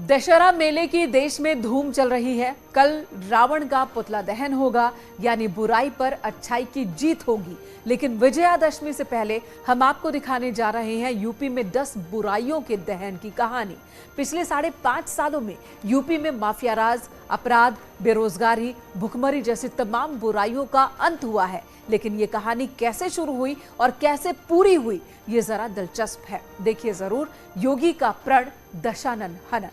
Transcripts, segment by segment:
दशहरा मेले की देश में धूम चल रही है। कल रावण का पुतला दहन होगा, यानी बुराई पर अच्छाई की जीत होगी। लेकिन विजयादशमी से पहले हम आपको दिखाने जा रहे हैं यूपी में 10 बुराइयों के दहन की कहानी। पिछले 5.5 सालों में यूपी में माफियाराज, अपराध, बेरोजगारी, भुखमरी जैसी तमाम बुराइयों का अंत हुआ है। लेकिन ये कहानी कैसे शुरू हुई और कैसे पूरी हुई, ये जरा दिलचस्प है। देखिए जरूर योगी का प्रण दशानन हनन।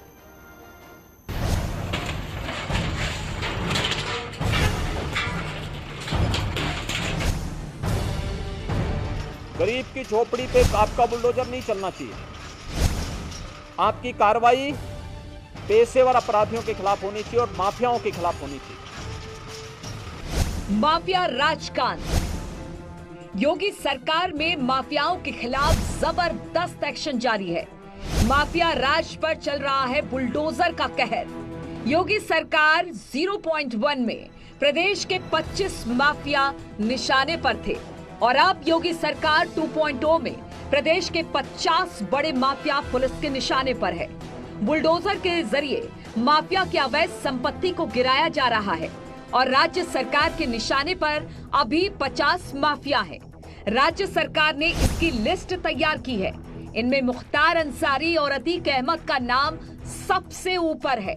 गरीब की झोपड़ी पे आपका बुलडोजर नहीं चलना चाहिए। आपकी कार्रवाई पेशेवर अपराधियों के खिलाफ होनी चाहिए और माफियाओं के खिलाफ होनी चाहिए। माफिया राजकांड। योगी सरकार में माफियाओं के खिलाफ जबरदस्त एक्शन जारी है। माफिया राज पर चल रहा है बुलडोजर का कहर। योगी सरकार 0.1 में प्रदेश के 25 माफिया निशाने पर थे और अब योगी सरकार 2.0 में प्रदेश के 50 बड़े माफिया पुलिस के निशाने पर है। बुलडोजर के जरिए माफिया की अवैध संपत्ति को गिराया जा रहा है और राज्य सरकार के निशाने पर अभी 50 माफिया हैं। राज्य सरकार ने इसकी लिस्ट तैयार की है। इनमें मुख्तार अंसारी और अतीक अहमद का नाम सबसे ऊपर है।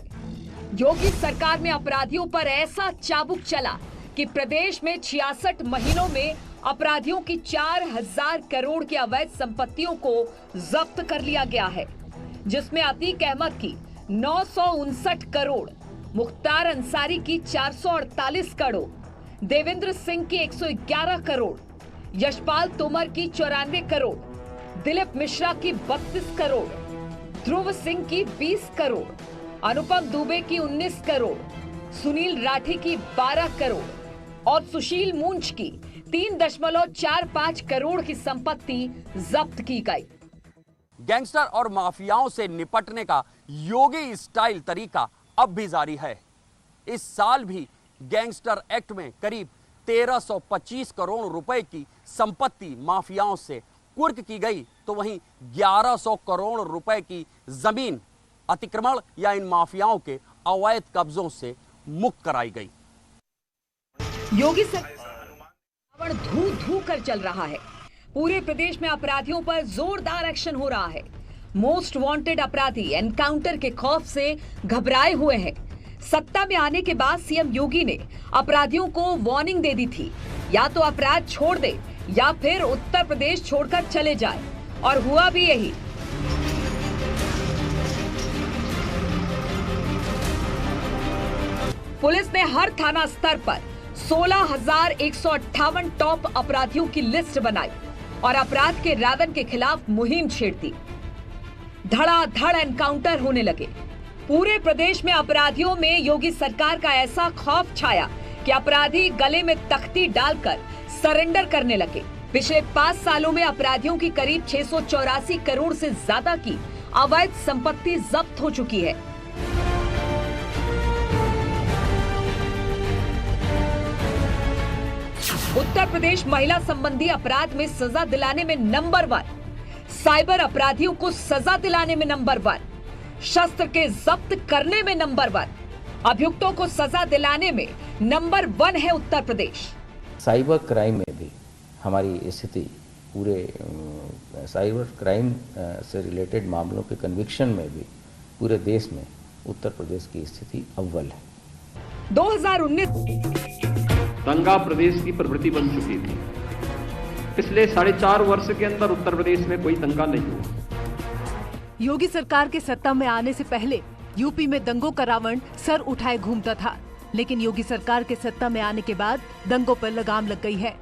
योगी सरकार में अपराधियों पर ऐसा चाबुक चला कि प्रदेश में 66 महीनों में अपराधियों की 4000 करोड़ की अवैध संपत्तियों को जब्त कर लिया गया है, जिसमें अतीक अहमद की 959 करोड़, मुख्तार अंसारी की 448 करोड़, देवेंद्र सिंह की 111 करोड़, यशपाल तोमर की 94 करोड़, दिलीप मिश्रा की 32 करोड़, ध्रुव सिंह की 20 करोड़, अनुपम दुबे की 19 करोड़, सुनील राठी की 12 करोड़ और सुशील मूंछ की 3.45 करोड़ की संपत्ति जब्त की गई। गैंगस्टर और माफियाओं से निपटने का योगी स्टाइल तरीका अब भी जारी है। इस साल भी गैंगस्टर एक्ट में करीब 1325 करोड़ रुपए की संपत्ति माफियाओं से कुर्क की गई, तो वहीं 1100 करोड़ रुपए की जमीन अतिक्रमण या इन माफियाओं के अवैध कब्जों से मुक्त कराई गई। योगी सरकार धू धू कर चल रहा है। पूरे प्रदेश में अपराधियों पर जोरदार एक्शन हो रहा है। मोस्ट वांटेड अपराधी एनकाउंटर के खौफ से घबराए हुए हैं। सत्ता में आने के बाद सीएम योगी ने अपराधियों को वार्निंग दे दी थी, या तो अपराध छोड़ दे या फिर उत्तर प्रदेश छोड़कर चले जाए, और हुआ भी यही। पुलिस ने हर थाना स्तर पर 16,158 टॉप अपराधियों की लिस्ट बनाई और अपराध के रावण के खिलाफ मुहिम छेड़ दी। धड़ाधड़ एनकाउंटर होने लगे। पूरे प्रदेश में अपराधियों में योगी सरकार का ऐसा खौफ छाया कि अपराधी गले में तख्ती डालकर सरेंडर करने लगे। पिछले 5 सालों में अपराधियों की करीब 684 करोड़ से ज्यादा की अवैध संपत्ति जब्त हो चुकी है। उत्तर प्रदेश महिला संबंधी अपराध में सजा दिलाने में नंबर 1, साइबर अपराधियों को सजा दिलाने में नंबर 1, शस्त्र के जब्त करने में नंबर 1, अभियुक्तों को सजा दिलाने में नंबर 1 है उत्तर प्रदेश। साइबर क्राइम में भी हमारी स्थिति, पूरे साइबर क्राइम से रिलेटेड मामलों के कन्विक्शन में भी पूरे देश में उत्तर प्रदेश की स्थिति अव्वल है। 2019 दंगा प्रदेश की प्रवृत्ति बन चुकी थी। पिछले 4.5 वर्ष के अंदर उत्तर प्रदेश में कोई दंगा नहीं हुआ। योगी सरकार के सत्ता में आने से पहले यूपी में दंगों का रावण सर उठाए घूमता था, लेकिन योगी सरकार के सत्ता में आने के बाद दंगों पर लगाम लग गई है।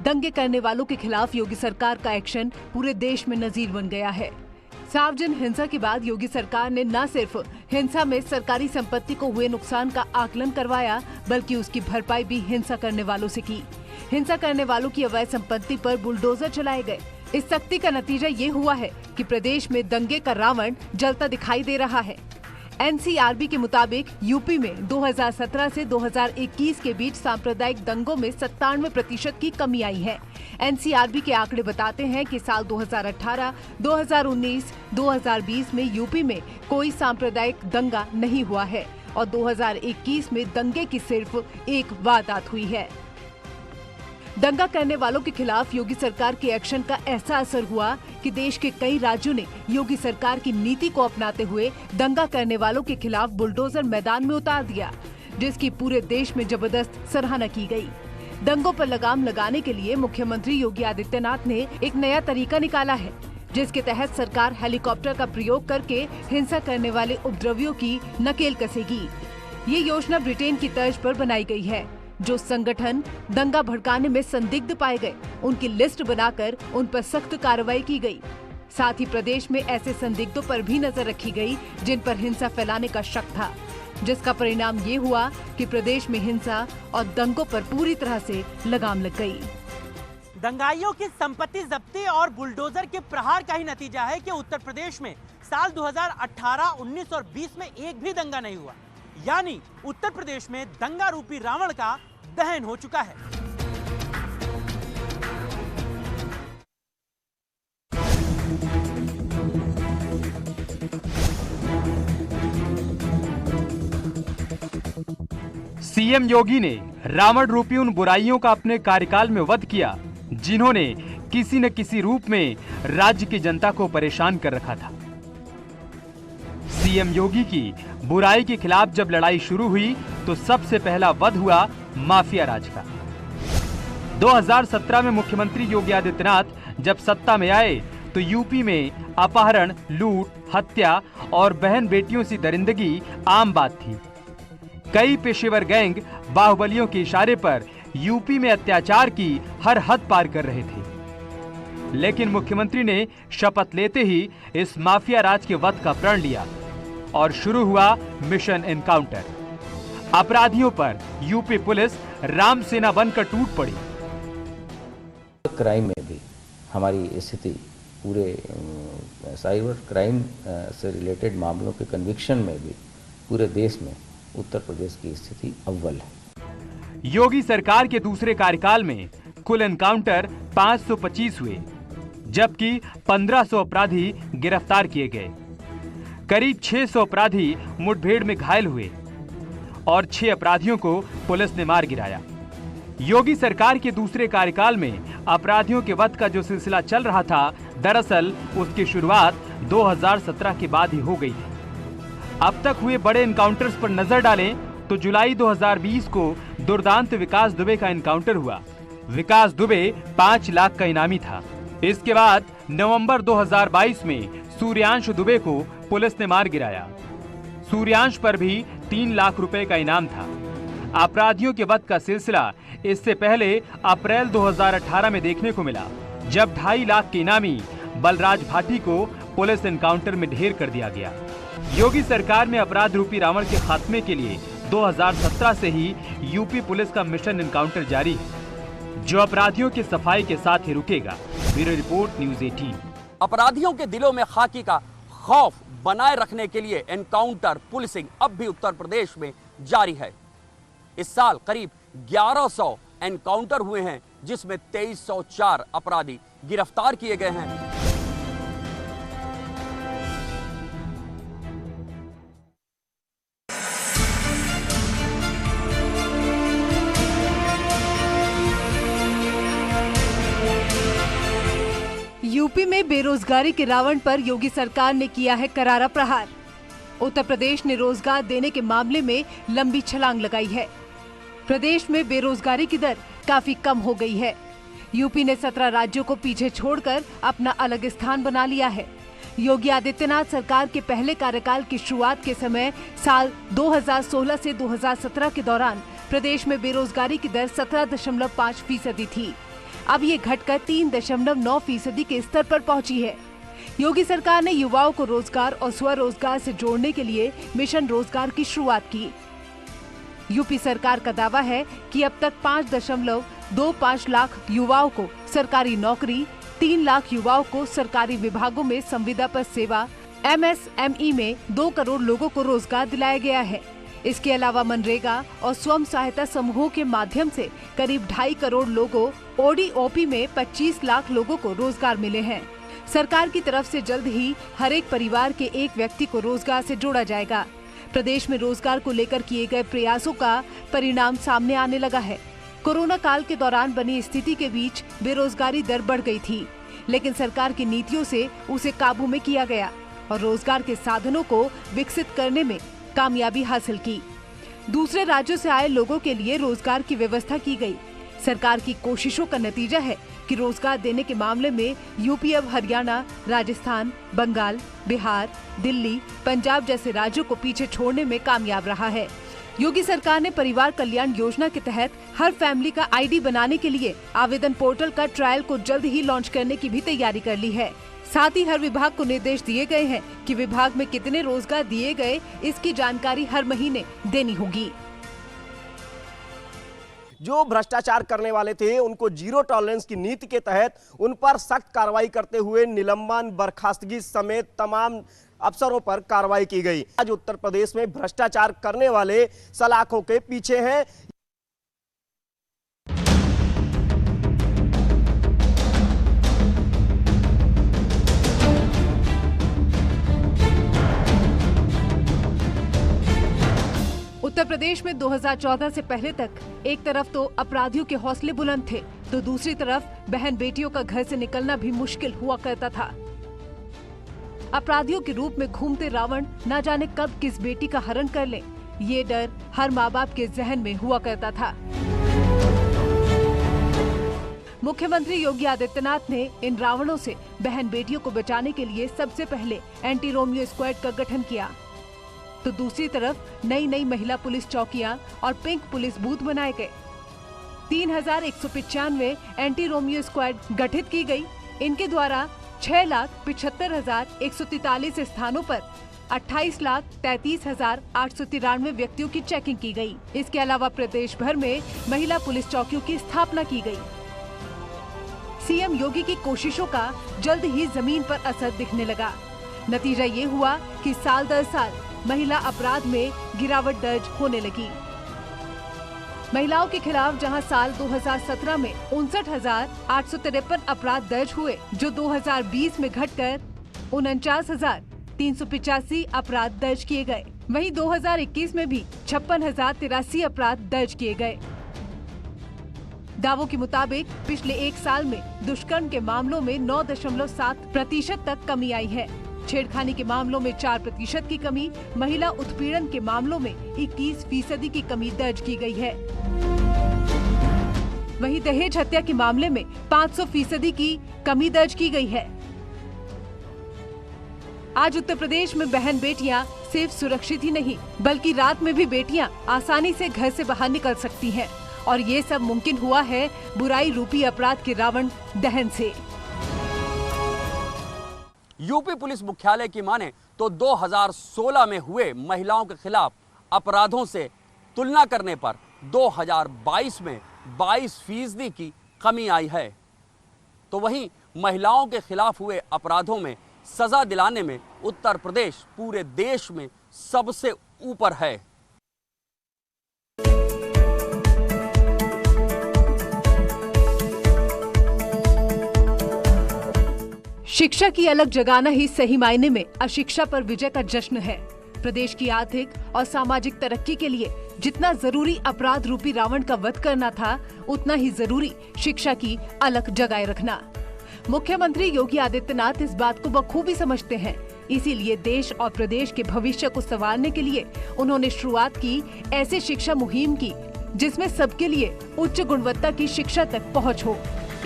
दंगे करने वालों के खिलाफ योगी सरकार का एक्शन पूरे देश में नजीर बन गया है। सार्वजनिक हिंसा के बाद योगी सरकार ने न सिर्फ हिंसा में सरकारी संपत्ति को हुए नुकसान का आकलन करवाया, बल्कि उसकी भरपाई भी हिंसा करने वालों से की। हिंसा करने वालों की अवैध संपत्ति पर बुलडोजर चलाए गए। इस सख्ती का नतीजा ये हुआ है कि प्रदेश में दंगे का रावण जलता दिखाई दे रहा है। एनसीआरबी के मुताबिक यूपी में 2017 से 2021 के बीच सांप्रदायिक दंगों में 97% की कमी आई है। एनसीआरबी के आंकड़े बताते हैं कि साल 2018, 2019, 2020 में यूपी में कोई सांप्रदायिक दंगा नहीं हुआ है और 2021 में दंगे की सिर्फ एक वारदात हुई है। दंगा करने वालों के खिलाफ योगी सरकार के एक्शन का ऐसा असर हुआ कि देश के कई राज्यों ने योगी सरकार की नीति को अपनाते हुए दंगा करने वालों के खिलाफ बुलडोजर मैदान में उतार दिया, जिसकी पूरे देश में जबरदस्त सराहना की गई। दंगों पर लगाम लगाने के लिए मुख्यमंत्री योगी आदित्यनाथ ने एक नया तरीका निकाला है, जिसके तहत सरकार हेलीकॉप्टर का प्रयोग करके हिंसा करने वाले उपद्रवियों की नकेल कसेगी। ये योजना ब्रिटेन की तर्ज पर बनाई गई है। जो संगठन दंगा भड़काने में संदिग्ध पाए गए, उनकी लिस्ट बनाकर उन पर सख्त कार्रवाई की गई। साथ ही प्रदेश में ऐसे संदिग्धों पर भी नजर रखी गई जिन पर हिंसा फैलाने का शक था, जिसका परिणाम ये हुआ कि प्रदेश में हिंसा और दंगों पर पूरी तरह से लगाम लग गई। दंगाइयों की संपत्ति जब्ती और बुलडोजर के प्रहार का ही नतीजा है कि उत्तर प्रदेश में साल 2018, 19 और 20 में एक भी दंगा नहीं हुआ। यानी उत्तर प्रदेश में दंगा रूपी रावण का दहन हो चुका है। सीएम योगी ने रावण रूपी उन बुराइयों का अपने कार्यकाल में वध किया जिन्होंने किसी न किसी रूप में राज्य की जनता को परेशान कर रखा था। सीएम योगी की बुराई के खिलाफ जब लड़ाई शुरू हुई तो सबसे पहला वध हुआ माफिया राज का। 2017 में मुख्यमंत्री योगी आदित्यनाथ जब सत्ता में आए तो यूपी में अपहरण, लूट, हत्या और बहन बेटियों से दरिंदगी आम बात थी। कई पेशेवर गैंग बाहुबलियों के इशारे पर यूपी में अत्याचार की हर हद पार कर रहे थे। लेकिन मुख्यमंत्री ने शपथ लेते ही इस माफिया राज के वध का प्रण लिया और शुरू हुआ मिशन एनकाउंटर। अपराधियों पर यूपी पुलिस राम सेना बनकर टूट पड़ी। क्राइम में भी हमारी स्थिति पूरे साइबर क्राइम से रिलेटेड मामलों के कन्विक्शन में भी पूरे देश में उत्तर प्रदेश की स्थिति अव्वल है। योगी सरकार के दूसरे कार्यकाल में कुल एनकाउंटर 525 हुए, जबकि 1500 अपराधी गिरफ्तार किए गए। करीब 600 अपराधी मुठभेड़ में घायल हुए और 6 अपराधियों को पुलिस ने मार गिराया। योगी सरकार के दूसरे कार्यकाल में अपराधियों के वध का जो सिलसिला चल रहा था, दरअसल उसकी शुरुआत 2017 के बाद ही हो गई थी। अब तक हुए बड़े एनकाउंटर्स पर नजर डालें तो जुलाई 2020 को दुर्दांत विकास दुबे का एनकाउंटर हुआ। विकास दुबे 5 लाख का इनामी था। इसके बाद नवंबर 2022 में सूर्यांश दुबे को पुलिस ने मार गिराया। सूर्यांश पर भी 3 लाख रुपए का इनाम था। अपराधियों के वध का सिलसिला इससे पहले अप्रैल 2018 में देखने को मिला, जब 2.5 लाख के इनामी बलराज भाटी को पुलिस एनकाउंटर में ढेर कर दिया गया। योगी सरकार में अपराध रूपी रावण के खात्मे के लिए 2017 से ही यूपी पुलिस का मिशन एनकाउंटर जारी है, जो अपराधियों की सफाई के साथ ही रुकेगा। Bureau report, news 18। अपराधियों के दिलों में खाकी का खौफ बनाए रखने के लिए एनकाउंटर पुलिसिंग अब भी उत्तर प्रदेश में जारी है। इस साल करीब 1100 एनकाउंटर हुए हैं, जिसमें 2304 अपराधी गिरफ्तार किए गए हैं। यूपी में बेरोजगारी के रावण पर योगी सरकार ने किया है करारा प्रहार। उत्तर प्रदेश ने रोजगार देने के मामले में लंबी छलांग लगाई है। प्रदेश में बेरोजगारी की दर काफी कम हो गई है। यूपी ने 17 राज्यों को पीछे छोड़कर अपना अलग स्थान बना लिया है। योगी आदित्यनाथ सरकार के पहले कार्यकाल की शुरुआत के समय साल 2016 से 2017 के दौरान प्रदेश में बेरोजगारी की दर 17.5% थी। अब ये घटकर 3.9% के स्तर पर पहुंची है। योगी सरकार ने युवाओं को रोजगार और स्वरोजगार से जोड़ने के लिए मिशन रोजगार की शुरुआत की। यूपी सरकार का दावा है कि अब तक 5.25 लाख युवाओं को सरकारी नौकरी, 3 लाख युवाओं को सरकारी विभागों में संविदा पर सेवा MSME में 2 करोड़ लोगों को रोजगार दिलाया गया है। इसके अलावा मनरेगा और स्वयं सहायता समूहों के माध्यम से करीब 2.5 करोड़ लोगों, ODOP में 25 लाख लोगों को रोजगार मिले हैं। सरकार की तरफ से जल्द ही हर एक परिवार के एक व्यक्ति को रोजगार से जोड़ा जाएगा। प्रदेश में रोजगार को लेकर किए गए प्रयासों का परिणाम सामने आने लगा है। कोरोना काल के दौरान बनी स्थिति के बीच बेरोजगारी दर बढ़ गई थी, लेकिन सरकार की नीतियों से उसे काबू में किया गया और रोजगार के साधनों को विकसित करने में कामयाबी हासिल की। दूसरे राज्यों से आए लोगों के लिए रोजगार की व्यवस्था की गई। सरकार की कोशिशों का नतीजा है कि रोजगार देने के मामले में यूपी अब हरियाणा, राजस्थान, बंगाल, बिहार, दिल्ली, पंजाब जैसे राज्यों को पीछे छोड़ने में कामयाब रहा है। योगी सरकार ने परिवार कल्याण योजना के तहत हर फैमिली का ID बनाने के लिए आवेदन पोर्टल का ट्रायल को जल्द ही लॉन्च करने की भी तैयारी कर ली है। साथ ही हर विभाग को निर्देश दिए गए हैं कि विभाग में कितने रोजगार दिए गए, इसकी जानकारी हर महीने देनी होगी। जो भ्रष्टाचार करने वाले थे उनको जीरो टॉलरेंस की नीति के तहत उन पर सख्त कार्रवाई करते हुए निलंबन, बर्खास्तगी समेत तमाम अफसरों पर कार्रवाई की गई। आज उत्तर प्रदेश में भ्रष्टाचार करने वाले सलाखों के पीछे हैं। उत्तर प्रदेश में 2014 से पहले तक एक तरफ तो अपराधियों के हौसले बुलंद थे, तो दूसरी तरफ बहन बेटियों का घर से निकलना भी मुश्किल हुआ करता था। अपराधियों के रूप में घूमते रावण न जाने कब किस बेटी का हरण कर ले, ये डर हर माँ बाप के जहन में हुआ करता था। मुख्यमंत्री योगी आदित्यनाथ ने इन रावणों से बहन बेटियों को बचाने के लिए सबसे पहले एंटी रोमियो स्क्वाड का गठन किया, तो दूसरी तरफ नई महिला पुलिस चौकियां और पिंक पुलिस बूथ बनाए गए। 3195 एंटी रोमियो स्क्वाड गठित की गई। इनके द्वारा 6,75,143 स्थानों पर 28,33,893 व्यक्तियों की चेकिंग की गई। इसके अलावा प्रदेश भर में महिला पुलिस चौकियों की स्थापना की गई। सीएम योगी की कोशिशों का जल्द ही जमीन पर असर दिखने लगा। नतीजा ये हुआ कि साल दर साल महिला अपराध में गिरावट दर्ज होने लगी। महिलाओं के खिलाफ जहां साल 2017 में 59,853 अपराध दर्ज हुए, जो 2020 में घटकर 49,385 अपराध दर्ज किए गए, वहीं 2021 में भी 56,083 अपराध दर्ज किए गए। दावों के मुताबिक पिछले एक साल में दुष्कर्म के मामलों में 9.7% तक कमी आई है। छेड़खानी के मामलों में 4% की कमी, महिला उत्पीड़न के मामलों में 21% की कमी दर्ज की गई है। वहीं दहेज हत्या के मामले में 500% की कमी दर्ज की गई है। आज उत्तर प्रदेश में बहन बेटियां सिर्फ सुरक्षित ही नहीं, बल्कि रात में भी बेटियां आसानी से घर से बाहर निकल सकती हैं, और ये सब मुमकिन हुआ है बुराई रूपी अपराध के रावण दहन से। यूपी पुलिस मुख्यालय की माने तो 2016 में हुए महिलाओं के खिलाफ अपराधों से तुलना करने पर 2022 में 22% की कमी आई है। तो वहीं महिलाओं के खिलाफ हुए अपराधों में सजा दिलाने में उत्तर प्रदेश पूरे देश में सबसे ऊपर है। शिक्षा की अलग जगाना ही सही मायने में अशिक्षा पर विजय का जश्न है। प्रदेश की आर्थिक और सामाजिक तरक्की के लिए जितना जरूरी अपराध रूपी रावण का वध करना था, उतना ही जरूरी शिक्षा की अलग जगाए रखना। मुख्यमंत्री योगी आदित्यनाथ इस बात को बखूबी समझते हैं, इसीलिए देश और प्रदेश के भविष्य को संवारने के लिए उन्होंने शुरुआत की ऐसे शिक्षा मुहिम की जिसमें सबके लिए उच्च गुणवत्ता की शिक्षा तक पहुँच हो।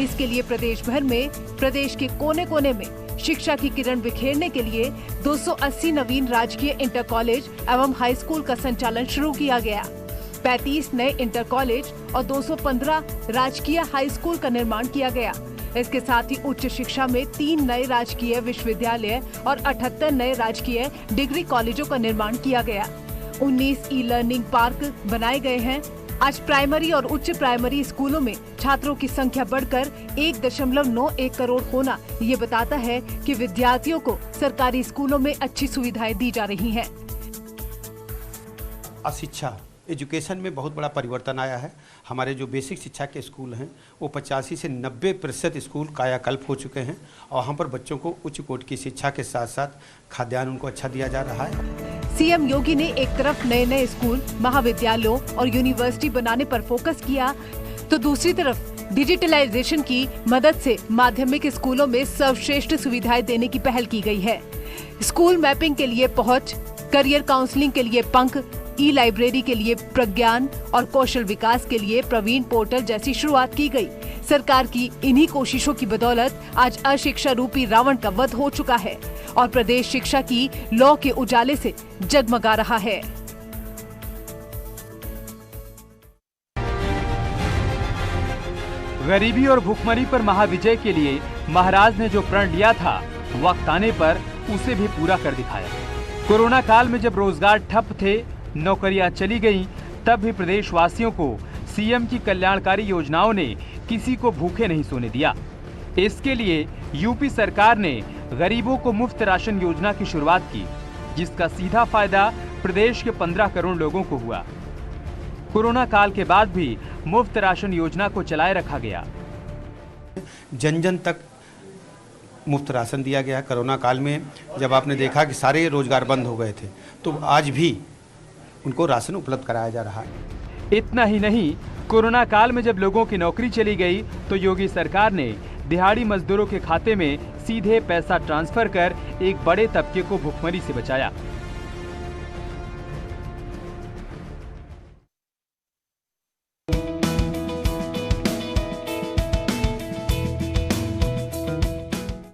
इसके लिए प्रदेश भर में प्रदेश के कोने कोने में शिक्षा की किरण बिखेरने के लिए 280 नवीन राजकीय इंटर कॉलेज एवं हाई स्कूल का संचालन शुरू किया गया। 35 नए इंटर कॉलेज और 215 राजकीय हाई स्कूल का निर्माण किया गया। इसके साथ ही उच्च शिक्षा में 3 नए राजकीय विश्वविद्यालय और 78 नए राजकीय डिग्री कॉलेजों का निर्माण किया गया। 19 ई लर्निंग पार्क बनाए गए हैं। आज प्राइमरी और उच्च प्राइमरी स्कूलों में छात्रों की संख्या बढ़कर 1.91 करोड़ होना ये बताता है कि विद्यार्थियों को सरकारी स्कूलों में अच्छी सुविधाएं दी जा रही हैं। शिक्षा एजुकेशन में बहुत बड़ा परिवर्तन आया है। हमारे जो बेसिक शिक्षा के स्कूल हैं वो 85 से 90% स्कूल कायाकल्प हो चुके हैं और वहाँ पर बच्चों को उच्च कोटि की शिक्षा के साथ साथ खाद्यान्न उनको अच्छा दिया जा रहा है। सीएम योगी ने एक तरफ नए स्कूल, महाविद्यालयों और यूनिवर्सिटी बनाने पर फोकस किया, तो दूसरी तरफ डिजिटलाइजेशन की मदद से माध्यमिक स्कूलों में सर्वश्रेष्ठ सुविधाएं देने की पहल की गई है। स्कूल मैपिंग के लिए पहुँच, करियर काउंसलिंग के लिए पंख, ई-लाइब्रेरी के लिए प्रज्ञान और कौशल विकास के लिए प्रवीण पोर्टल जैसी शुरुआत की गई। सरकार की इन्हीं कोशिशों की बदौलत आज अशिक्षा रूपी रावण का वध हो चुका है और प्रदेश शिक्षा की लौ के उजाले से जगमगा रहा है। गरीबी और भुखमरी पर महाविजय के लिए महाराज ने जो प्रण लिया था, वक्त आने पर उसे भी पूरा कर दिखाया। कोरोना काल में जब रोजगार ठप थे, नौकरियां चली गईं, तब भी प्रदेशवासियों को सीएम की कल्याणकारी योजनाओं ने किसी को भूखे नहीं सोने दिया। इसके लिए यूपी सरकार ने गरीबों को मुफ्त राशन योजना की शुरुआत की, जिसका सीधा फायदा प्रदेश के 15 करोड़ लोगों को हुआ। कोरोना काल के बाद भी मुफ्त राशन योजना को चलाए रखा गया। जन जन तक मुफ्त राशन दिया गया। कोरोना काल में जब आपने देखा कि सारे रोजगार बंद हो गए थे, तो आज भी उनको राशन उपलब्ध कराया जा रहा है। इतना ही नहीं, कोरोना काल में जब लोगों की नौकरी चली गई, तो योगी सरकार ने दिहाड़ी मजदूरों के खाते में सीधे पैसा ट्रांसफर कर एक बड़े तबके को भुखमरी से बचाया।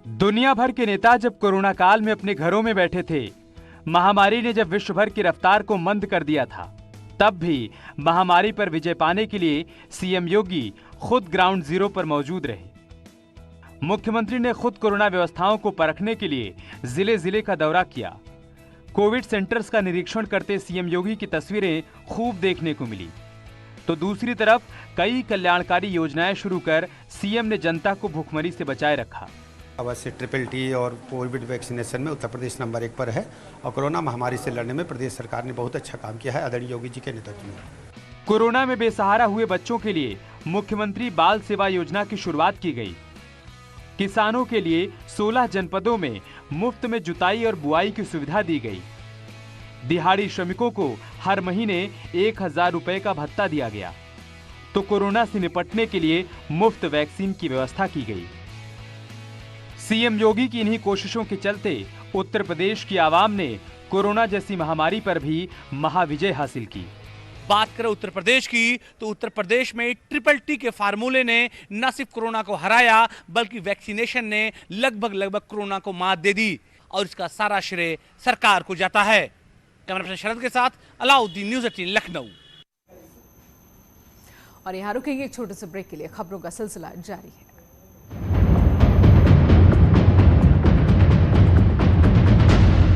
दुनिया भर के नेता जब कोरोना काल में अपने घरों में बैठे थे, महामारी ने जब विश्व भर की रफ्तार को मंद कर दिया था, तब भी महामारी पर विजय पाने के लिए सीएम योगी खुद ग्राउंड जीरो पर मौजूद रहे। मुख्यमंत्री ने खुद कोरोना व्यवस्थाओं को परखने के लिए जिले जिले का दौरा किया। कोविड सेंटर्स का निरीक्षण करते सीएम योगी की तस्वीरें खूब देखने को मिली। तो दूसरी तरफ कई कल्याणकारी योजनाएं शुरू कर सीएम ने जनता को भुखमरी से बचाए रखा। अवश्य ट्रिपल-टी और कोविड वैक्सीनेशन में उत्तर प्रदेश नंबर 1 पर है और कोरोना महामारी से लड़ने में प्रदेश सरकार ने बहुत अच्छा काम किया है आदरणीय योगी जी के नेतृत्व में। कोरोना में बेसहारा हुए बच्चों के लिए मुख्यमंत्री बाल सेवा योजना की शुरुआत की गई। किसानों के लिए 16 जनपदों में मुफ्त में जुताई और बुआई की सुविधा दी गई। दिहाड़ी श्रमिकों को हर महीने 1000 रुपए का भत्ता दिया गया। तो कोरोना से निपटने के लिए मुफ्त वैक्सीन की व्यवस्था की गई। सीएम योगी की इन्हीं कोशिशों के चलते उत्तर प्रदेश की आवाम ने कोरोना जैसी महामारी पर भी महाविजय हासिल की। बात करें उत्तर प्रदेश की, तो उत्तर प्रदेश में ट्रिपल-टी के फार्मूले ने न सिर्फ कोरोना को हराया, बल्कि वैक्सीनेशन ने लगभग कोरोना को मात दे दी और इसका सारा श्रेय सरकार को जाता है। कैमरा पर्सन शरद के साथ अलाउद्दीन, न्यूज़ 18 लखनऊ। और यहाँ रुकेंगे एक छोटे से ब्रेक के लिए, खबरों का सिलसिला जारी है।